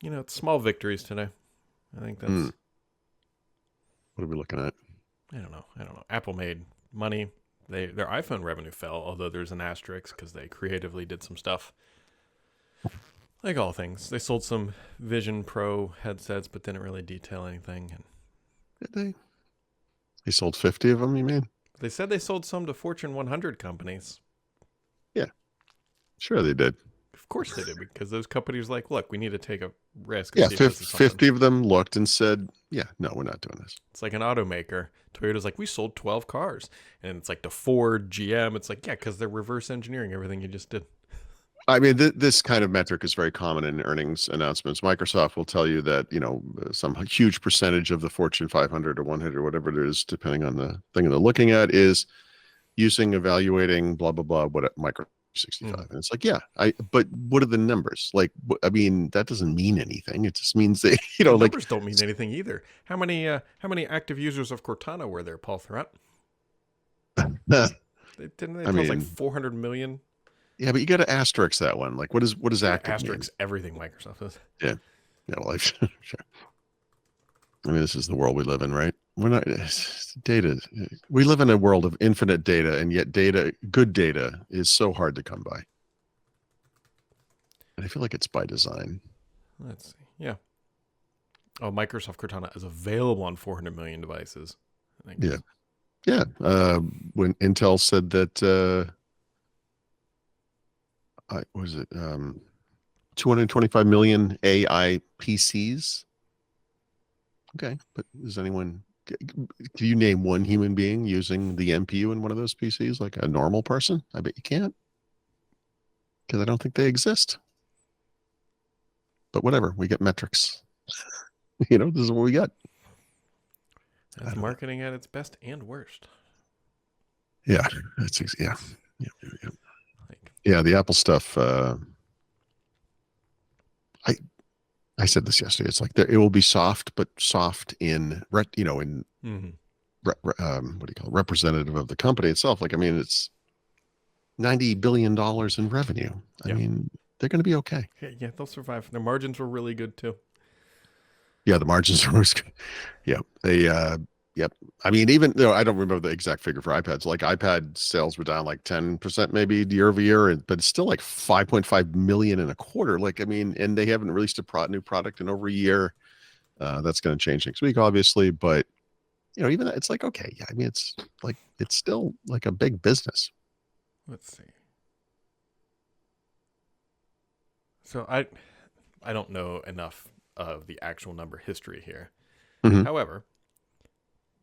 It's small victories today. I think Hmm. that's. What are we looking at? I don't know. Apple made money. Their iPhone revenue fell, although there's an asterisk because they creatively did some stuff. Like all things, they sold some Vision Pro headsets, but didn't really detail anything. And Did they sold 50 of them, you mean? they said they sold some to Fortune 100 companies. Yeah, sure they did. Of course they did, because those companies like, look, we need to take a risk and Yeah, see if this is something. 50 of them looked and said, yeah, no, we're not doing this. It's like an automaker. Toyota's like, we sold 12 cars. And it's like to Ford, GM. It's like, yeah, because they're reverse engineering everything you just did. I mean, this kind of metric is very common in earnings announcements. Microsoft will tell you that, some huge percentage of the Fortune 500 or 100 or whatever it is, depending on the thing they're looking at, is evaluating blah, blah, blah, what Micro 65. And it's like, yeah, but what are the numbers? Like, I mean, that doesn't mean anything. It just means they, The like, numbers don't mean anything either. How many active users of Cortana were there, Paul Thurrott? Didn't they I tell us like mean, 400 million? yeah, but you got to asterisk that one. Like, what does Yeah, active mean? asterisk everything Microsoft is. Yeah. Yeah, well, sure. I mean, this is the world we live in, right? We're not data. We live in a world of infinite data, and yet good data is so hard to come by. And I feel like it's by design. Let's see. Yeah. Oh, Microsoft Cortana is available on 400 million devices. I think. Yeah. Yeah. When Intel said that, was it 225 million AI PCs? Okay, but does anyone? Can you name one human being using the NPU in one of those PCs, like a normal person? I bet you can't, because I don't think they exist. But whatever, we get metrics. This is what we got. That's marketing at its best and worst. Yeah, yeah. Yeah, the Apple stuff. I said this yesterday. It's like it will be soft, but soft in what do you call it? Representative of the company itself. Like, I mean, it's $90 billion in revenue. I mean, they're going to be okay. Yeah, they'll survive. Their margins were really good too. Yeah, the margins are always good. Yeah, yep. I mean, even though I don't remember the exact figure for iPads, like iPad sales were down like 10% maybe year over year, but it's still like 5.5 million in a quarter. Like, I mean, and they haven't released a new product in over a year. That's going to change next week, obviously, but even it's like, okay, yeah, I mean, it's still like a big business. Let's see. So I don't know enough of the actual number history here. Mm-hmm. However,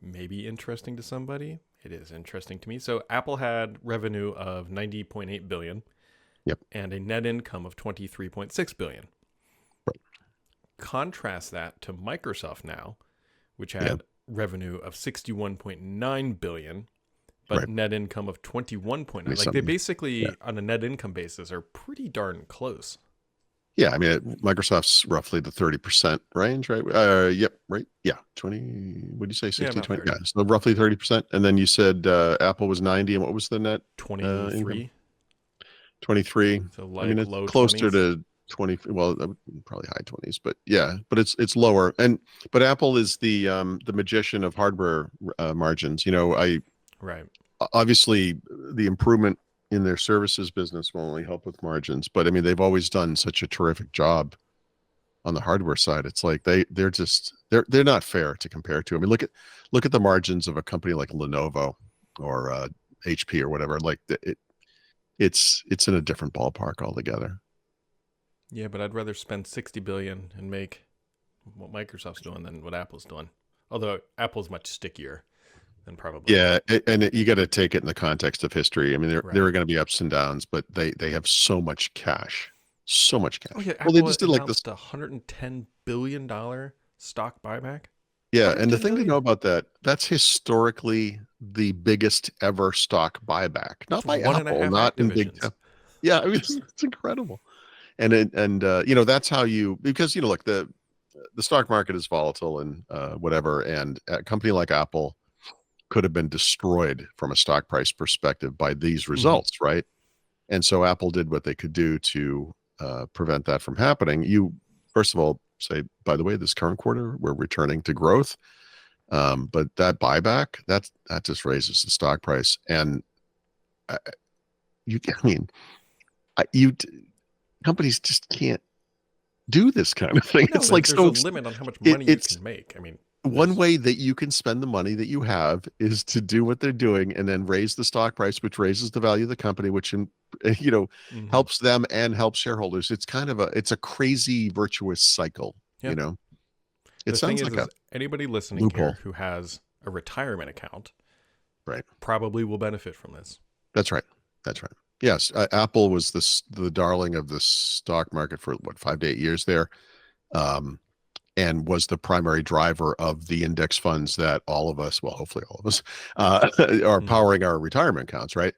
maybe interesting to somebody. It is interesting to me. So Apple had revenue of 90.8 billion. Yep. And a net income of 23.6 billion. Right. Contrast that to Microsoft now, which had revenue of 61.9 billion, but net income of 21.9. Like, they basically on a net income basis are pretty darn close. Yeah, I mean, Microsoft's roughly the 30% range, right? Yep, right. Yeah, 20. What do you say? 60, 20? Yeah, so roughly 30%. And then you said Apple was 90, and what was the net? 23. 23. So I mean, it's low closer 20s. to 20. Well, probably high 20s, but yeah, but it's lower. But Apple is the magician of hardware margins. Right. Obviously the improvement in their services business will only help with margins, but I mean, they've always done such a terrific job on the hardware side. It's like they're not fair to compare to. I mean, look at the margins of a company like Lenovo or HP or whatever. Like it's in a different ballpark altogether. Yeah, but I'd rather spend 60 billion and make what Microsoft's doing than what Apple's doing. Although Apple's much stickier. And probably you got to take it in the context of history. I mean, there are going to be ups and downs, but they have so much cash. Oh yeah, Apple they just did like this $110 billion stock buyback. Yeah, and the thing to know about that's historically the biggest ever stock buyback. Not by Apple, not in big. Yeah, I mean, it's incredible. And that's how because look, the stock market is volatile and whatever, and a company like Apple could have been destroyed from a stock price perspective by these results, right? And so Apple did what they could do to prevent that from happening. You, first of all, say, by the way, this current quarter, we're returning to growth. But that buyback, that just raises the stock price. And companies just can't do this kind of thing. No, it's like, there's so a limit on how much money you can make. I mean, one way that you can spend the money that you have is to do what they're doing and then raise the stock price, which raises the value of the company, which, helps them and helps shareholders. It's kind of a crazy virtuous cycle, It sounds like anybody listening here who has a retirement account, right, probably will benefit from this. That's right. Yes, Apple was the darling of the stock market for 5 to 8 years there. And was the primary driver of the index funds that all of us, well, hopefully all of us, are powering our retirement accounts, right?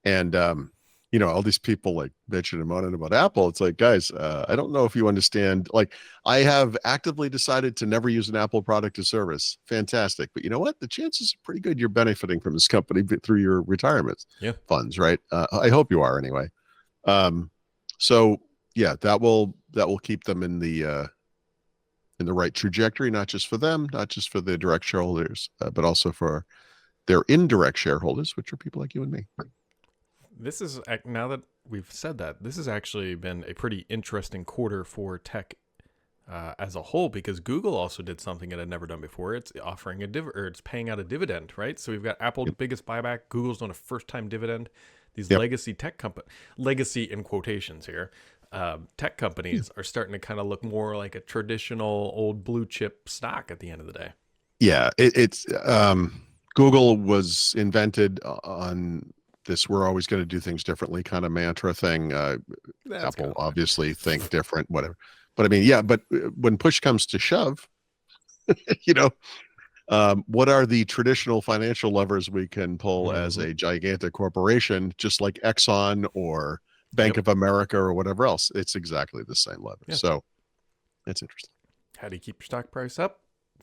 And, all these people like bitching and moaning about Apple. It's like, guys, I don't know if you understand. Like, I have actively decided to never use an Apple product or service. Fantastic. But you know what? The chances are pretty good you're benefiting from this company through your retirement funds, right? I hope you are anyway. So, yeah, that will keep them in the right trajectory, not just for them, not just for the direct shareholders, but also for their indirect shareholders, which are people like you and me. This is, now that we've said that, this has actually been a pretty interesting quarter for tech as a whole, because Google also did something it had never done before. It's offering it's paying out a dividend, right? So we've got Apple's biggest buyback. Google's done a first-time dividend. These legacy legacy in quotations here, tech companies are starting to kind of look more like a traditional old blue chip stock at the end of the day. Yeah, it's Google was invented on this "we're always going to do things differently" kind of mantra thing. Apple obviously think different, whatever. But I mean, but when push comes to shove, what are the traditional financial levers we can pull as a gigantic corporation, just like Exxon or Bank of America or whatever else? It's exactly the same lever. So it's interesting. How do you keep your stock price up?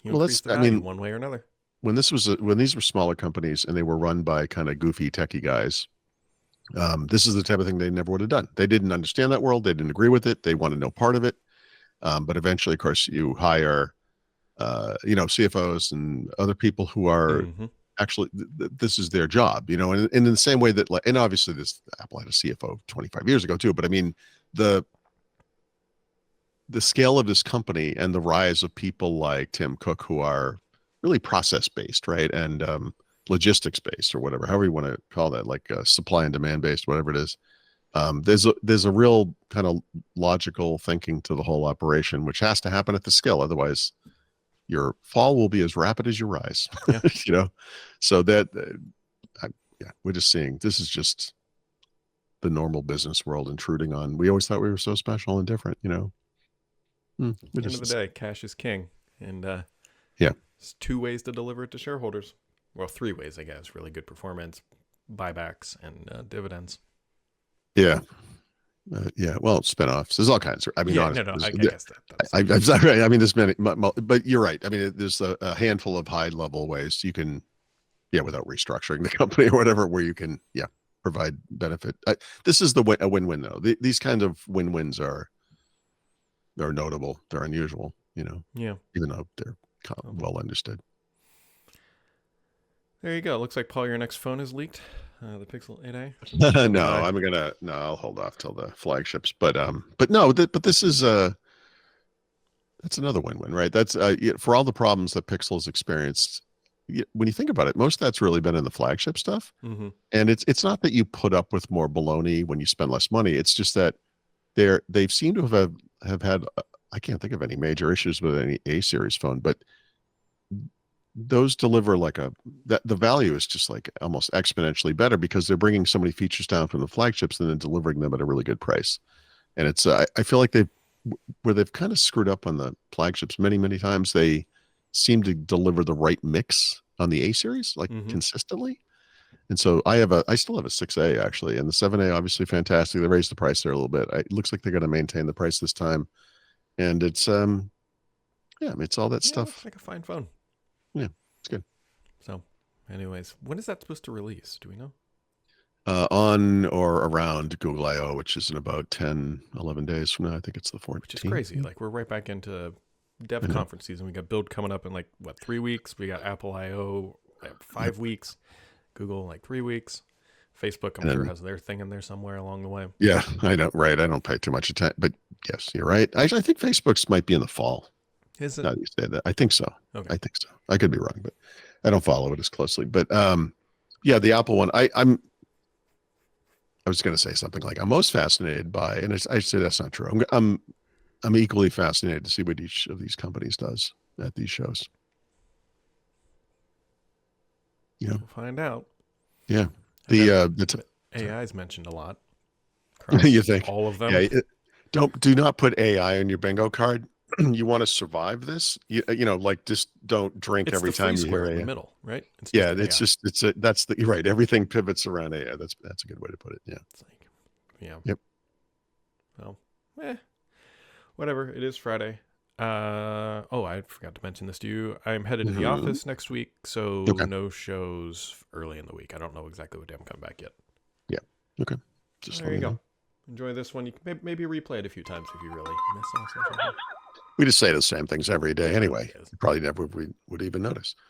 Increase the value one way or another. When these were smaller companies and they were run by kind of goofy techie guys, this is the type of thing they never would have done. They didn't understand that world. They didn't agree with it. They wanted no part of it. But eventually, of course, you hire, CFOs and other people who are actually, this is their job, and in the same way that, and obviously Apple had a CFO 25 years ago too, but I mean, the scale of this company and the rise of people like Tim Cook, who are really process-based, right? And logistics-based, or whatever, however you want to call that, like supply and demand-based, whatever it is. There's a real kind of logical thinking to the whole operation, which has to happen at the scale. Otherwise, your fall will be as rapid as your rise. So that, we're just seeing, this is just the normal business world intruding on. We always thought we were so special and different, At the end of the day, cash is king. And there's 2 ways to deliver it to shareholders. Well, 3 ways, I guess. Really good performance, buybacks, and dividends. Yeah. Well, spinoffs. There's all kinds. I mean, honestly, I guess I'm sorry. I mean, there's many, but you're right. I mean, there's a handful of high level ways you can, without restructuring the company or whatever, where you can, provide benefit. This is a win-win though. These kinds of win-wins they're notable. They're unusual, even though they're well understood. There you go. Looks like, Paul, your next phone is leaked. The Pixel 8a. I'll hold off till the flagships. But this is that's another win-win, right? That's for all the problems that Pixel has experienced. When you think about it, most of that's really been in the flagship stuff. And it's not that you put up with more baloney when you spend less money. It's just that they've seemed to have had, I can't think of any major issues with any A series phone, but those deliver the value is just like almost exponentially better because they're bringing so many features down from the flagships and then delivering them at a really good price. And it's, I feel like they've kind of screwed up on the flagships many, many times. They seem to deliver the right mix on the A series, consistently. And so I still have a 6A actually, and the 7A obviously fantastic. They raised the price there a little bit. It looks like they're going to maintain the price this time. And it's, it's all that stuff. Looks like a fine phone. Yeah, it's good. So Anyways, when is that supposed to release? Do we know? On or around Google I/O, which is in about 10, 11 days from now. I think it's the 14th. Which is crazy. Like we're right back into dev I know. conference season. We got Build coming up in like what 3 weeks. We got Apple I/O like 5 weeks. Google like 3 weeks. Facebook, I'm And sure, then- has their thing in there somewhere along the way. Yeah, I don't. Right, I don't pay too much attention, but yes, you're right. I think Facebook's might be in the fall. Is it? Now that you say that, I think so. Okay. I think so. I could be wrong, but I don't follow it as closely. But yeah, the Apple one. I was going to say something like I'm most fascinated by, and I say that's not true. I'm equally fascinated to see what each of these companies does at these shows. You know, We'll find out. yeah. And The AI is mentioned a lot. You think? All of them? Yeah, do not put AI on your bingo card. You want to survive this, you know, like just don't drink It's every the free time you square hear in AI. the middle, right? It's Yeah, just it's AI. you're right. Everything pivots around AI. That's a good way to put it. Yeah. It's like, yeah. Yep. Well, whatever. It is Friday. Oh, I forgot to mention this to you. I'm headed to the Mhm. office next week, so Okay. no shows early in the week. I don't know exactly what day I'm coming back yet. Just There let you me go. know. Enjoy this one. You can maybe replay it a few times if you really miss us. We just say the same things every day anyway. Yes. You probably never would even notice.